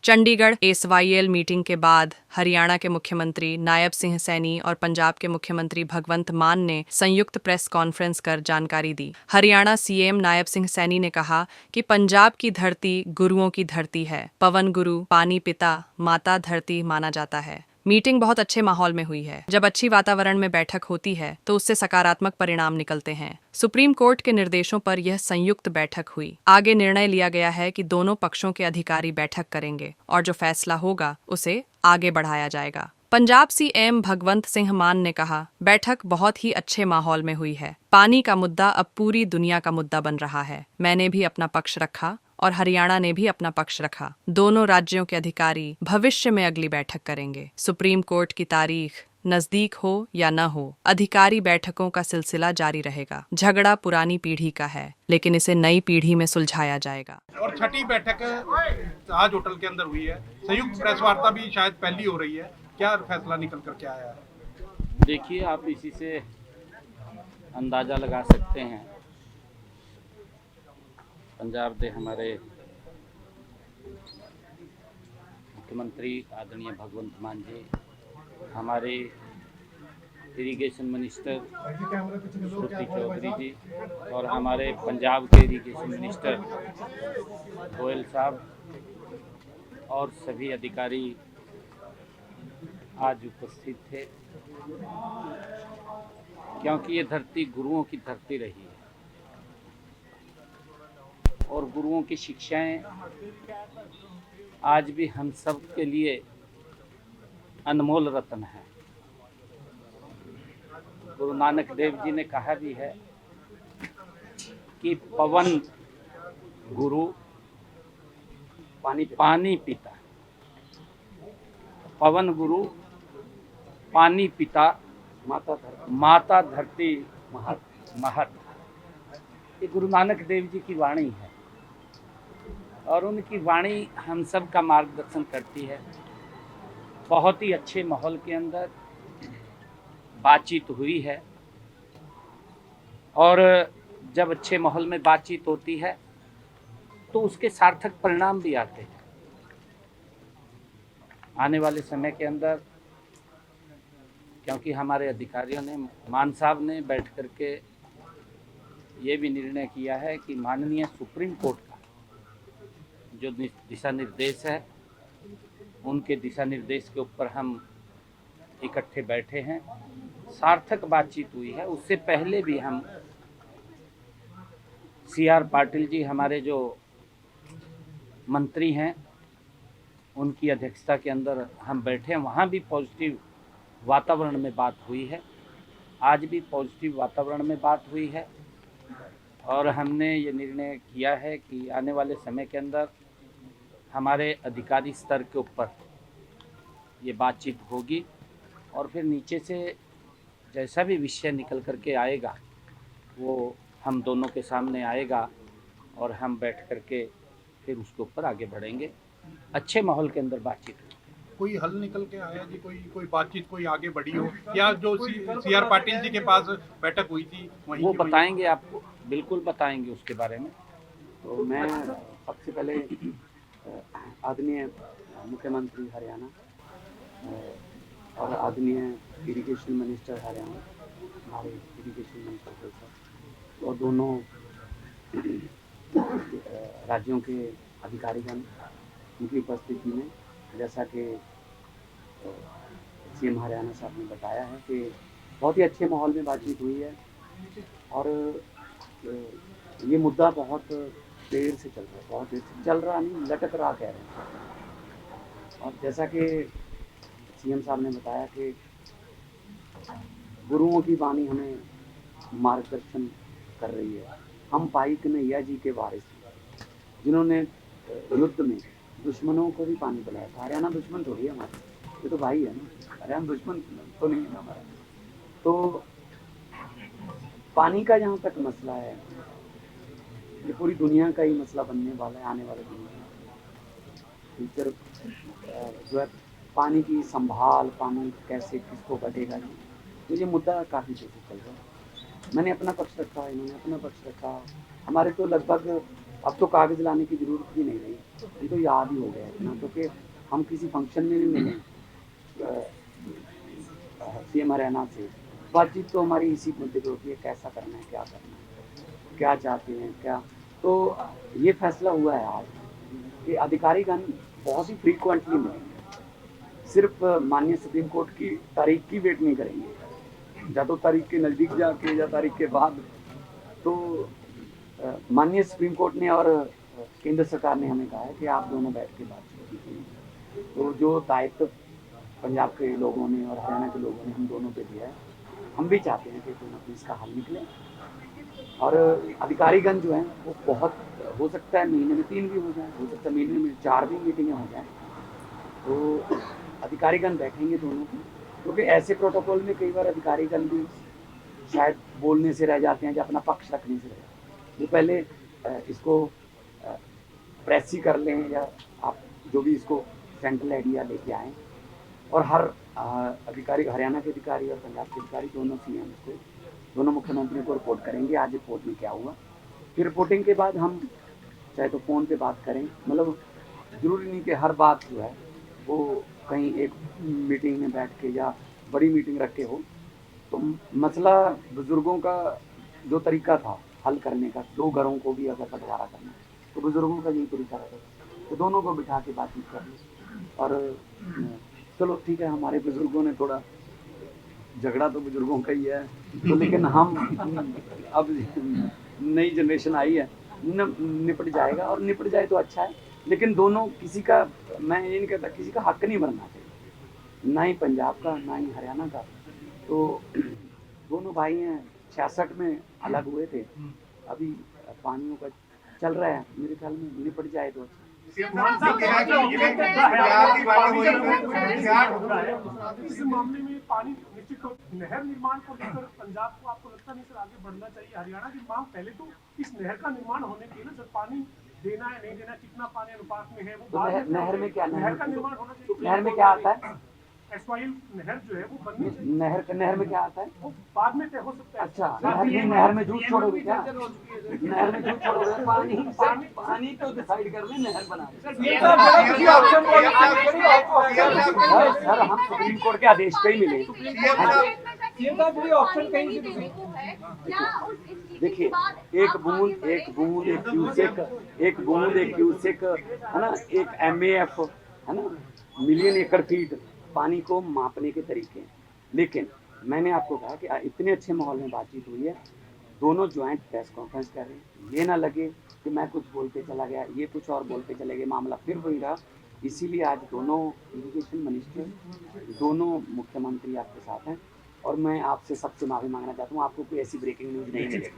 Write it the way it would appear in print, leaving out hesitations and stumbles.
Chandigarh SYL meeting के बाद हरियाणा के मुख्यमंत्री नायब सिंह सैनी और पंजाब के मुख्यमंत्री भगवंत मान ने संयुक्त प्रेस कॉन्फ्रेंस कर जानकारी दी। हरियाणा सीएम नायब सिंह सैनी ने कहा कि पंजाब की धरती गुरुओं की धरती है। पवन गुरु, पानी पिता, माता धरती माना जाता है। मीटिंग बहुत अच्छे माहौल में हुई है। जब अच्छी वातावरण में बैठक होती है तो उससे सकारात्मक परिणाम निकलते हैं। सुप्रीम कोर्ट के निर्देशों पर यह संयुक्त बैठक हुई। आगे निर्णय लिया गया है कि दोनों पक्षों के अधिकारी बैठक करेंगे और जो फैसला होगा उसे आगे बढ़ाया जाएगा। पंजाब सीएम भगवंत सिंह मान ने कहा, बैठक बहुत ही अच्छे माहौल में हुई है। पानी का मुद्दा अब पूरी दुनिया का मुद्दा बन रहा है। मैंने भी अपना पक्ष रखा और हरियाणा ने भी अपना पक्ष रखा। दोनों राज्यों के अधिकारी भविष्य में अगली बैठक करेंगे। सुप्रीम कोर्ट की तारीख नजदीक हो या न हो, अधिकारी बैठकों का सिलसिला जारी रहेगा। झगड़ा पुरानी पीढ़ी का है, लेकिन इसे नई पीढ़ी में सुलझाया जाएगा। और छठी बैठक आज होटल के अंदर हुई है। संयुक्त प्रेस वार्ता भी शायद पहली हो रही है। क्या फैसला निकल कर के आया है? देखिए, आप इसी से अंदाज़ा लगा सकते हैं। पंजाब के हमारे मुख्यमंत्री आदरणीय भगवंत मान जी, हमारे इरिगेशन मिनिस्टर श्रुति चौधरी जी और हमारे पंजाब के इरिगेशन मिनिस्टर गोयल साहब और सभी अधिकारी आज उपस्थित थे, क्योंकि ये धरती गुरुओं की धरती रही है और गुरुओं की शिक्षाएं आज भी हम सब के लिए अनमोल रत्न है। गुरु नानक देव जी ने कहा भी है कि पवन गुरु, पानी पिता। पवन गुरु, पानी पिता, माता धरती महत। ये गुरु नानक देव जी की वाणी है और उनकी वाणी हम सब का मार्गदर्शन करती है। बहुत ही अच्छे माहौल के अंदर बातचीत हुई है और जब अच्छे माहौल में बातचीत होती है तो उसके सार्थक परिणाम भी आते हैं। आने वाले समय के अंदर, क्योंकि हमारे अधिकारियों ने, मान साहब ने बैठ करके ये भी निर्णय किया है कि माननीय सुप्रीम कोर्ट का जो दिशा निर्देश है, उनके दिशा निर्देश के ऊपर हम इकट्ठे बैठे हैं। सार्थक बातचीत हुई है। उससे पहले भी हम CR पाटिल जी, हमारे जो मंत्री हैं, उनकी अध्यक्षता के अंदर हम बैठे हैं। वहाँ भी पॉजिटिव वातावरण में बात हुई है। आज भी पॉजिटिव वातावरण में बात हुई है और हमने ये निर्णय किया है कि आने वाले समय के अंदर हमारे अधिकारी स्तर के ऊपर ये बातचीत होगी और फिर नीचे से जैसा भी विषय निकल कर के आएगा वो हम दोनों के सामने आएगा और हम बैठ कर के फिर उसके ऊपर आगे बढ़ेंगे। अच्छे माहौल के अंदर बातचीत होगी। कोई हल निकल के आया जी? कोई बातचीत कोई आगे बढ़ी हो, या जो CR पाटिल जी के पास बैठक हुई थी वो बताएंगे, आपको बिल्कुल बताएंगे उसके बारे में। तो मैं सबसे पहले आदरणीय मुख्यमंत्री हरियाणा और आदरणीय इरिगेशन मिनिस्टर हरियाणा, हमारे इरिगेशन मिनिस्टर सर, और दोनों राज्यों के अधिकारीगण, उनकी उपस्थिति में, जैसा कि CM हरियाणा साहब ने बताया है कि बहुत ही अच्छे माहौल में बातचीत हुई है और ये मुद्दा बहुत देर से चल रहा है, बहुत देर से चल रहा नहीं, लटक रहा कह रहे हैं। और जैसा कि CM साहब ने बताया कि गुरुओं की वाणी हमें मार्गदर्शन कर रही है। हम भाई कन्हैया जी के वारिस, जिन्होंने युद्ध में दुश्मनों को भी पानी पिलाया था। हरियाणा दुश्मन थोड़ी है हमारा, ये तो भाई है ना, हरियाणा दुश्मन तो नहीं है हमारा। तो पानी का जहाँ तक मसला है, ये पूरी दुनिया का ही मसला बनने वाला है आने वाले दिनों में। फ्यूचर जो है पानी की संभाल, पानी कैसे किसको बटेगा, तो ये मुद्दा काफ़ी देर से चल रहा है। मैंने अपना पक्ष रखा, इन्होंने अपना पक्ष रखा। हमारे तो लगभग अब तो कागज लाने की जरूरत भी नहीं रही, ये तो याद ही हो गया इतना, क्योंकि हम किसी फंक्शन में भी मिले सीएम हरियाणा से, बातचीत तो हमारी इसी मुद्दे पर होती है, कैसा करना है, क्या करना है, क्या चाहते हैं, क्या। तो ये फैसला हुआ है आज कि अधिकारीगण बहुत ही फ्रीक्वेंटली मिलेंगे, सिर्फ माननीय सुप्रीम कोर्ट की तारीख की वेट नहीं करेंगे, या तो तारीख के नज़दीक जाके या तारीख के बाद। तो माननीय सुप्रीम कोर्ट ने और केंद्र सरकार ने हमें कहा है कि आप दोनों बैठ के बातचीत कीजिए। तो जो दायित्व पंजाब के लोगों ने और हरियाणा के लोगों ने हम दोनों पे दिया है, हम भी चाहते हैं कि दोनों अपनी इसका हल निकले। और अधिकारीगण जो हैं वो बहुत, हो सकता है महीने में 3 भी हो जाए, हो सकता है महीने में 4 भी मीटिंगें हो जाएं, तो अधिकारीगण बैठेंगे दोनों की, क्योंकि ऐसे प्रोटोकॉल में कई बार अधिकारीगण भी शायद बोलने से रह जाते हैं या अपना पक्ष रखने से रह जाते हैं। वो पहले इसको प्रेस ही कर लें, या आप जो भी इसको सेंट्रल आइडिया लेके आएँ, और हर अधिकारी, हरियाणा के अधिकारी और पंजाब के अधिकारी दोनों सीएम को, दोनों मुख्यमंत्रियों को रिपोर्ट करेंगे आज रिपोर्ट में क्या हुआ। फिर रिपोर्टिंग के बाद हम चाहे तो फ़ोन पे बात करें, मतलब ज़रूरी नहीं कि हर बात जो है वो कहीं एक मीटिंग में बैठ के या बड़ी मीटिंग रख के हो। तो मसला बुज़ुर्गों का जो तरीका था हल करने का, 2 घरों को भी अगर बंटवारा करना है तो बुज़ुर्गों का यही तरीका रहेगा, तो दोनों को बिठा के बातचीत कर लो। और चलो ठीक है, हमारे बुज़ुर्गों ने थोड़ा, झगड़ा तो बुज़ुर्गों का ही है, तो लेकिन हम अब नई जनरेशन आई है, निपट जाएगा, और निपट जाए तो अच्छा है। लेकिन दोनों, किसी का, मैं ये नहीं कहता किसी का हक नहीं बनना चाहिए, ना ही पंजाब का ना ही हरियाणा का। तो दोनों भाई हैं, 66 में अलग हुए थे, अभी पानियों का चल रहा है, मेरे ख्याल में निपट जाए तो अच्छा। इस मामले में पानी निश्चित तौर नहर निर्माण को लेकर पंजाब को आपको लगता नहीं सर आगे बढ़ना चाहिए? हरियाणा की मांग पहले तो इस नहर का निर्माण होने के लिए ना सर, पानी देना है नहीं देना, कितना पानी अनुपात में है वो तो नहर में क्या, नहर का निर्माण होना चाहिए। नहर में क्या आता है? एक्सवाइल नहर जो है वो बननी चाहिए। नहर में क्या आता है? वो बाद में तय हो सकता है। अच्छा, नहर में जूस छोड़ोगे क्या? नहर में जूस छोड़ोगे? पानी तो डिसाइड कर ले, नहर बना सर, हम सुप्रीम कोर्ट के आदेश पे ही मिले। देखिए, एक बूंद एक क्यूसेक है ना, एक MAF है ना, मिलियन एकड़ फीट पानी को मापने के तरीके हैं। लेकिन मैंने आपको कहा कि इतने अच्छे माहौल में बातचीत हुई है, दोनों ज्वाइंट प्रेस कॉन्फ्रेंस कर रहे हैं, ये ना लगे कि मैं कुछ बोल के चला गया, ये कुछ और बोल के चले गए, मामला फिर वही रहा। इसीलिए आज दोनों इरिगेशन मिनिस्टर, दोनों मुख्यमंत्री आपके साथ हैं, और मैं आपसे सबसे माफी मांगना चाहता हूँ, आपको कोई ऐसी ब्रेकिंग न्यूज नहीं मिलेगी।